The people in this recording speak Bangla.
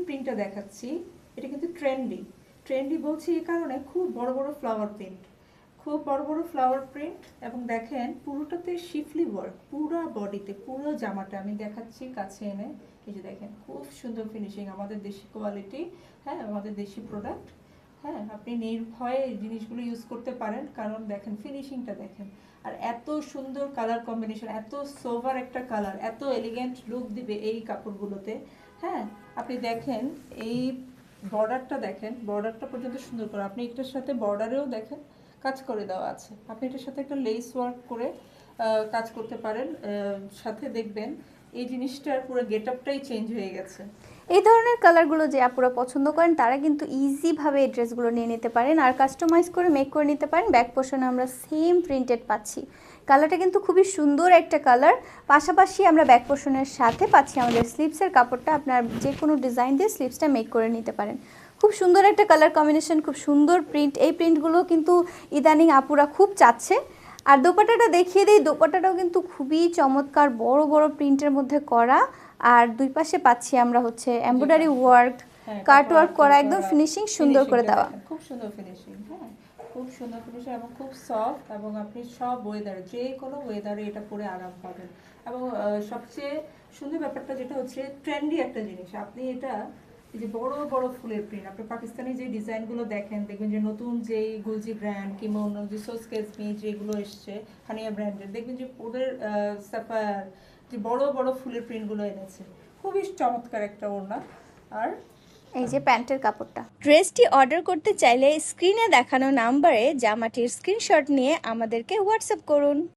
প্রিন্টটা দেখাচ্ছি, এটা কিন্তু ট্রেন্ডি বলছি এই কারণে, খুব বড় বড় ফ্লাওয়ার প্রিন্ট, খুব বড় বড় ফ্লাওয়ার প্রিন্ট। এবং দেখেন পুরোটাতে শিফলি ওয়ার্ক, পুরো বডিতে, পুরো জামাটা আমি দেখাচ্ছি কাছে এনে। এই যে দেখেন খুব সুন্দর ফিনিশিং, আমাদের দেশি কোয়ালিটি, হ্যাঁ আমাদের দেশি প্রোডাক্ট। হ্যাঁ, আপনি নির্ভয়ে এই জিনিসগুলো ইউজ করতে পারেন, কারণ দেখেন ফিনিশিংটা দেখেন। আর এত সুন্দর কালার কম্বিনেশন, এত সোভার একটা কালার, এত এলিগেন্ট লুক দিবে এই কাপড়গুলোতে। হ্যাঁ, আপনি দেখেন এই বর্ডারটা দেখেন, বর্ডারটা পর্যন্ত সুন্দর করে, আপনি এটার সাথে বর্ডারেও দেখেন কাজ করে দেওয়া আছে। আপনি এটার সাথে একটা লেস ওয়ার্ক করে কাজ করতে পারেন। সাথে দেখবেন এই জিনিসটার পুরো গেটআপটাই চেঞ্জ হয়ে গেছে। এই ধরনের কালারগুলো যে আপুরা পছন্দ করেন তারা কিন্তু ইজিভাবে এই ড্রেসগুলো নিয়ে নিতে পারেন আর কাস্টমাইজ করে মেক করে নিতে পারেন। ব্যাক পোর্শনে আমরা সেম প্রিন্টেড পাচ্ছি, কালারটা কিন্তু খুবই সুন্দর একটা কালার। পাশাপাশি আমরা ব্যাক পোর্শনের সাথে পাচ্ছি আমাদের স্লিভসের কাপড়টা, আপনার যে কোনো ডিজাইন দিয়ে স্লিভসটা মেক করে নিতে পারেন। খুব সুন্দর একটা কালার কম্বিনেশন, খুব সুন্দর প্রিন্ট। এই প্রিন্টগুলো কিন্তু ইদানিং আপুরা খুব চাচ্ছে। আর দোপাট্টাটা দেখিয়ে দিই, দোপাট্টাটাও কিন্তু খুবই চমৎকার, বড় বড় প্রিন্টের মধ্যে করা। আর দুই পাশে পাচ্ছি আমরা হচ্ছে এমব্রয়ডারি ওয়ার্ক, কাট ওয়ার্ক করা, একদম ফিনিশিং সুন্দর করে দেওয়া। খুব সুন্দর ফিনিশিং, হ্যাঁ খুব সুন্দর ফিনিশিং এবং খুব সফট, এবং আপনি সব ওয়েদারে, যে কোনো ওয়েদারে এটা পরে আরাম পাবেন। এবং সবচেয়ে সুন্দর ব্যাপারটা যেটা হচ্ছে ট্রেন্ডি একটা জিনিস, আপনি এটা এই যে বড় বড় ফুলের প্রিন্ট, আপনি পাকিস্তানি যে ডিজাইনগুলো দেখেন, দেখবেন যে নতুন যেই গুলজি ব্র্যান্ড কিংবা অন্য যে সোসকেসমি যেগুলো এসছে হানিয়া ব্র্যান্ডের, দেখবেন যে ওদের সাফায়ার যে বড় বড় ফুলের প্রিন্টগুলো এনেছে, খুবই চমৎকার একটা ওড়না। আর এই যে প্যান্টের কাপড়টা। ড্রেসটি অর্ডার করতে চাইলে স্ক্রিনে দেখানো নাম্বারে জামাটির স্ক্রিনশট নিয়ে আমাদেরকে হোয়াটসঅ্যাপ করুন।